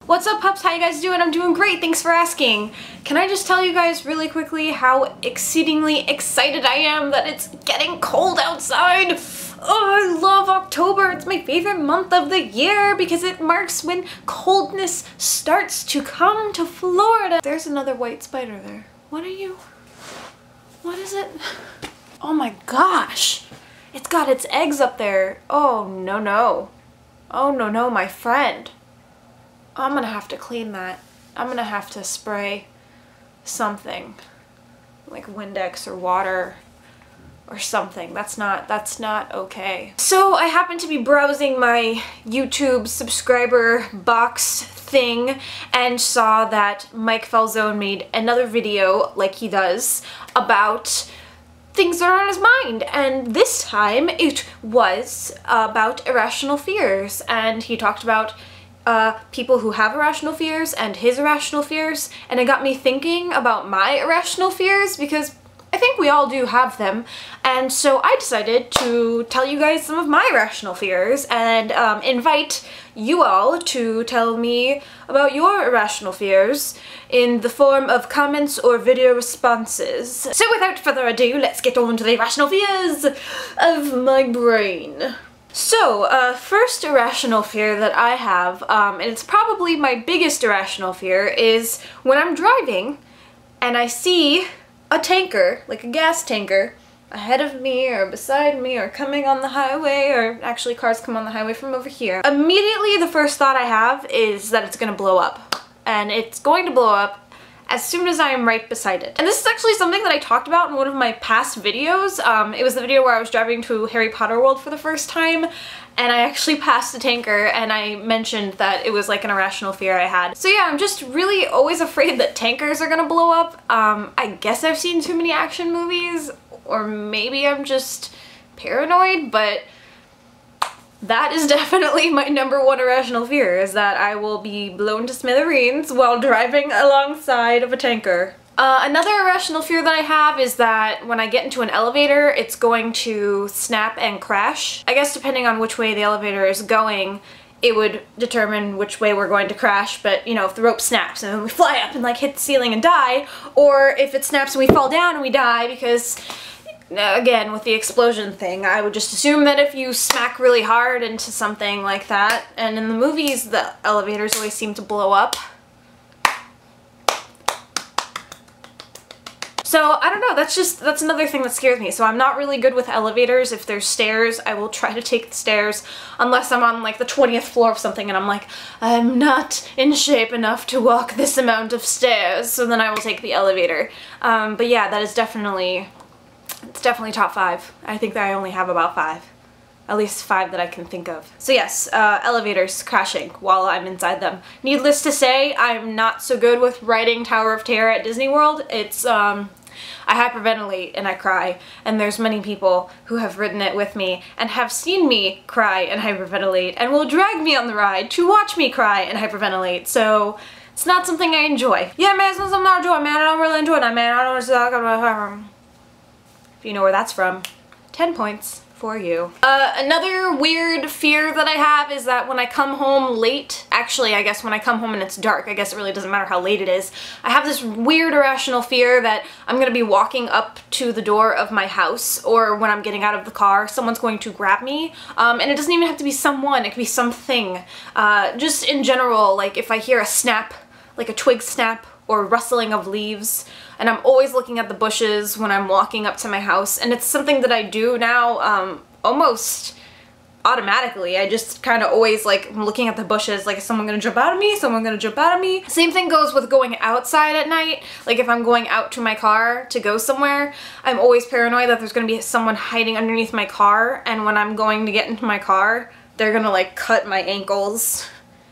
What's up, pups? How you guys doing? I'm doing great, thanks for asking. Can I just tell you guys really quickly how exceedingly excited I am that it's getting cold outside? Oh, I love October. It's my favorite month of the year because it marks when coldness starts to come to Florida. There's another white spider there. What is it? Oh my gosh. It's got its eggs up there. Oh no, no. Oh no, no, my friend. I'm gonna have to clean that. I'm gonna have to spray something like Windex or water or something. That's not okay. So I happened to be browsing my YouTube subscriber box thing and saw that Mike Falzone made another video, like he does, about things that are on his mind, and this time it was about irrational fears, and he talked about people who have irrational fears and his irrational fears, and it got me thinking about my irrational fears because I think we all do have them, and so I decided to tell you guys some of my irrational fears and invite you all to tell me about your irrational fears in the form of comments or video responses. So without further ado, let's get on to the irrational fears of my brain. So, first irrational fear that I have, and it's probably my biggest irrational fear, is when I'm driving and I see a tanker, like a gas tanker, ahead of me or beside me or coming on the highway, or actually cars come on the highway from over here. Immediately the first thought I have is that it's gonna blow up. And it's going to blow up as soon as I am right beside it. And this is actually something that I talked about in one of my past videos. It was the video where I was driving to Harry Potter World for the first time, and I actually passed a tanker, and I mentioned that it was like an irrational fear I had. So yeah, I'm just really always afraid that tankers are gonna blow up. I guess I've seen too many action movies, or maybe I'm just paranoid, but that is definitely my #1 irrational fear, is that I will be blown to smithereens while driving alongside of a tanker. Another irrational fear that I have is that when I get into an elevator, it's going to snap and crash. I guess depending on which way the elevator is going, it would determine which way we're going to crash, but you know, if the rope snaps and then we fly up and like hit the ceiling and die, or if it snaps and we fall down and we die because, again, with the explosion thing, I would just assume that if you smack really hard into something like that, and in the movies the elevators always seem to blow up. So, I don't know, that's another thing that scares me. So I'm not really good with elevators. If there's stairs, I will try to take the stairs, unless I'm on like the 20th floor of something and I'm like, I'm not in shape enough to walk this amount of stairs, so then I will take the elevator. But yeah, that is definitely, it's definitely top 5. I think that I only have about 5. At least 5 that I can think of. So yes, elevators crashing while I'm inside them. Needless to say, I'm not so good with riding Tower of Terror at Disney World. It's, I hyperventilate and I cry, and there's many people who have ridden it with me and have seen me cry and hyperventilate and will drag me on the ride to watch me cry and hyperventilate, so it's not something I enjoy. Yeah, man, it's not something I enjoy, man. I don't really enjoy that, man. I don't know. If you know where that's from, 10 points for you. Another weird fear that I have is that when I come home late, actually I guess when I come home and it's dark, I guess it really doesn't matter how late it is, I have this weird irrational fear that I'm gonna be walking up to the door of my house, or when I'm getting out of the car, someone's going to grab me, and it doesn't even have to be someone, it could be something. Just in general, like if I hear a snap, like a twig snap, or rustling of leaves, and I'm always looking at the bushes when I'm walking up to my house, and it's something that I do now almost automatically. I just kind of always like looking at the bushes, like, is someone gonna jump out at me? Is someone gonna jump out at me? Same thing goes with going outside at night. Like if I'm going out to my car to go somewhere, I'm always paranoid that there's gonna be someone hiding underneath my car, and when I'm going to get into my car, they're gonna like cut my ankles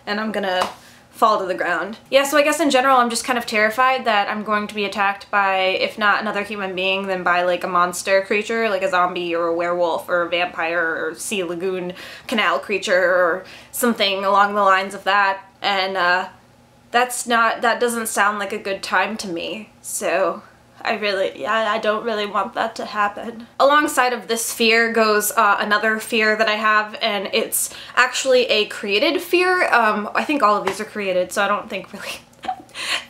and I'm gonna fall to the ground. Yeah, so I guess in general I'm just kind of terrified that I'm going to be attacked by, if not another human being, then by like a monster creature, like a zombie or a werewolf or a vampire or sea lagoon canal creature or something along the lines of that, and that doesn't sound like a good time to me, so I don't really want that to happen. Alongside of this fear goes another fear that I have, and it's actually a created fear. I think all of these are created, so I don't think really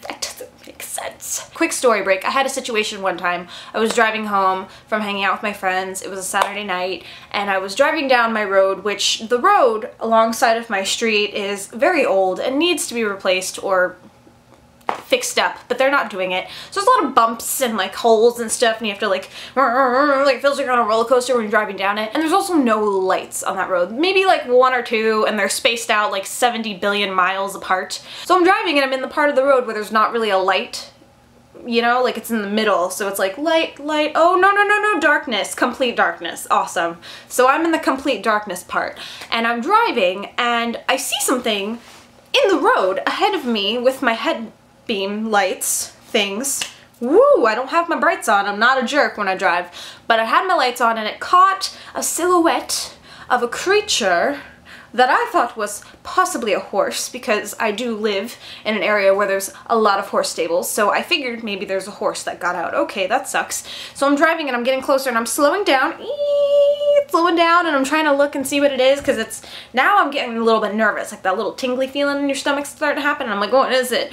that doesn't make sense. Quick story break. I had a situation one time. I was driving home from hanging out with my friends. It was a Saturday night, and I was driving down my road, which the road alongside of my street is very old and needs to be replaced or fixed up, but they're not doing it. So there's a lot of bumps and like holes and stuff, and you have to like it feels like you're on a roller coaster when you're driving down it. And there's also no lights on that road. Maybe like one or two, and they're spaced out like 70 billion miles apart. So I'm driving and I'm in the part of the road where there's not really a light, you know, like it's in the middle. So it's like light, oh no, darkness, complete darkness. Awesome. So I'm in the complete darkness part, and I'm driving and I see something in the road ahead of me with my head beam lights things. Woo, I don't have my brights on. I'm not a jerk when I drive. But I had my lights on and it caught a silhouette of a creature that I thought was possibly a horse, because I do live in an area where there's a lot of horse stables, so I figured maybe there's a horse that got out. Okay, that sucks. So I'm driving and I'm getting closer and I'm slowing down, and I'm trying to look and see what it is, because it's, now I'm getting a little bit nervous, like that little tingly feeling in your stomach's starting to happen, and I'm like, what is it?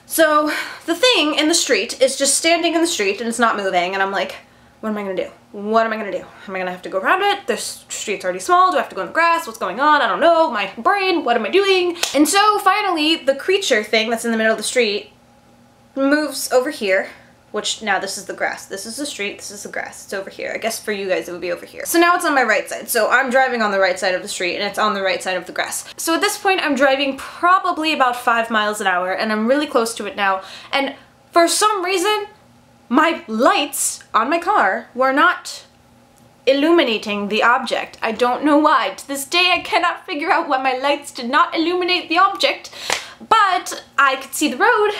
So the thing in the street is just standing in the street and it's not moving, and I'm like, what am I gonna do? What am I gonna do? Am I gonna have to go around it? The street's already small. Do I have to go in the grass? What's going on? I don't know. My brain, what am I doing? And so finally, the creature thing that's in the middle of the street moves over here, which now this is the grass. This is the street, this is the grass. It's over here. I guess for you guys it would be over here. So now it's on my right side. So I'm driving on the right side of the street and it's on the right side of the grass. So at this point I'm driving probably about 5 miles an hour and I'm really close to it now. And for some reason, my lights on my car were not illuminating the object. I don't know why. To this day I cannot figure out why my lights did not illuminate the object, but I could see the road,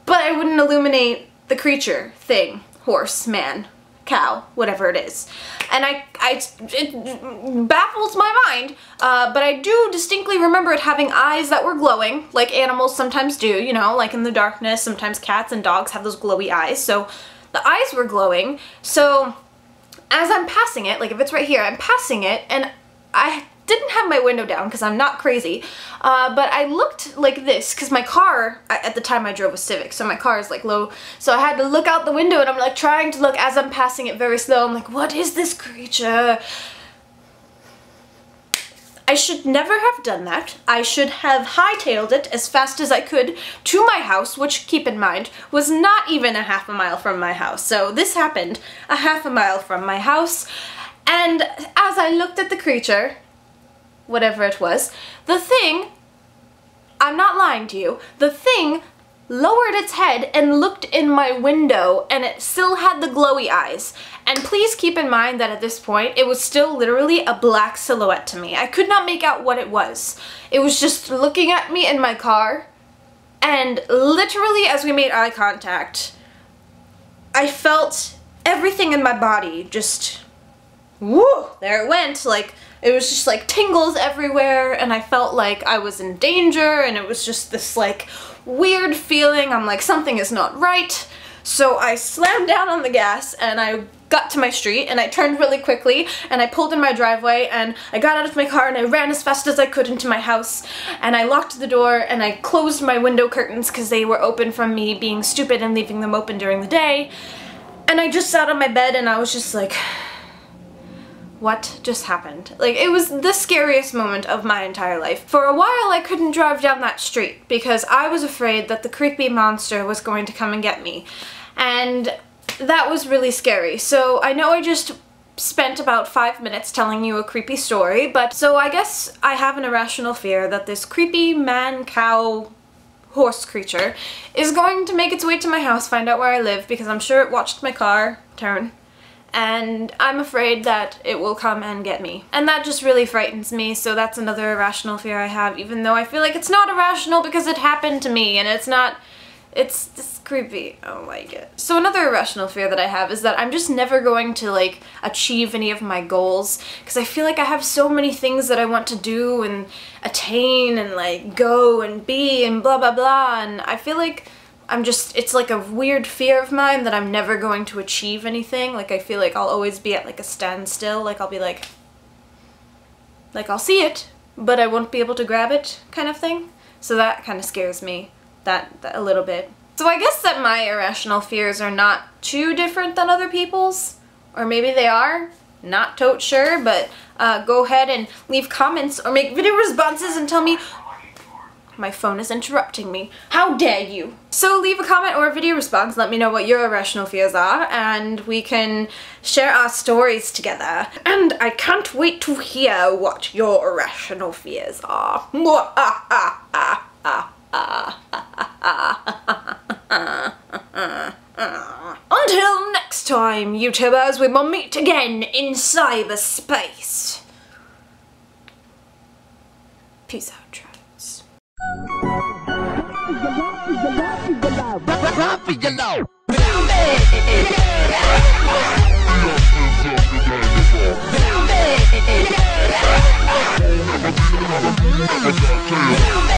but I wouldn't illuminate the creature, thing, horse, man, cow, whatever it is. And it baffles my mind, but I do distinctly remember it having eyes that were glowing, like animals sometimes do, you know, like in the darkness, sometimes cats and dogs have those glowy eyes, so the eyes were glowing. So as I'm passing it, like if it's right here, I'm passing it, and I didn't have my window down because I'm not crazy, but I looked like this because my car, at the time I drove a Civic, so my car is like low, so I had to look out the window and I'm like trying to look as I'm passing it very slow. I'm like, what is this creature? I should never have done that. I should have hightailed it as fast as I could to my house, which, keep in mind, was not even a half a mile from my house. So this happened a half a mile from my house, and as I looked at the creature, whatever it was, the thing, I'm not lying to you, the thing lowered its head and looked in my window, and it still had the glowy eyes. And please keep in mind that at this point, it was still literally a black silhouette to me. I could not make out what it was. It was just looking at me in my car, and literally as we made eye contact, I felt everything in my body just, woo, there it went. Like, it was just like tingles everywhere, and I felt like I was in danger, and it was just this like weird feeling. I'm like, something is not right. So I slammed down on the gas and I got to my street and I turned really quickly and I pulled in my driveway and I got out of my car and I ran as fast as I could into my house, and I locked the door and I closed my window curtains because they were open from me being stupid and leaving them open during the day. And I just sat on my bed and I was just like, what just happened? Like, it was the scariest moment of my entire life. For a while I couldn't drive down that street because I was afraid that the creepy monster was going to come and get me. And that was really scary. So I know I just spent about 5 minutes telling you a creepy story, but so I guess I have an irrational fear that this creepy man, cow, horse creature is going to make its way to my house, find out where I live, because I'm sure it watched my car turn. And I'm afraid that it will come and get me. And that just really frightens me, so that's another irrational fear I have, even though I feel like it's not irrational because it happened to me, and it's not, it's creepy. I don't like it. So another irrational fear that I have is that I'm just never going to like achieve any of my goals, because I feel like I have so many things that I want to do and attain and like go and be and blah blah blah, and I feel like it's like a weird fear of mine that I'm never going to achieve anything. Like, I feel like I'll always be at like a standstill. Like, I'll be like I'll see it, but I won't be able to grab it kind of thing. So that kind of scares me, that a little bit. So I guess that my irrational fears are not too different than other people's, or maybe they are, not tote sure, but go ahead and leave comments or make video responses and tell me. My phone is interrupting me. How dare you? So leave a comment or a video response, let me know what your irrational fears are, and we can share our stories together. And I can't wait to hear what your irrational fears are. Until next time, YouTubers, we will meet again in cyberspace. Peace out, Travis. Run for your love.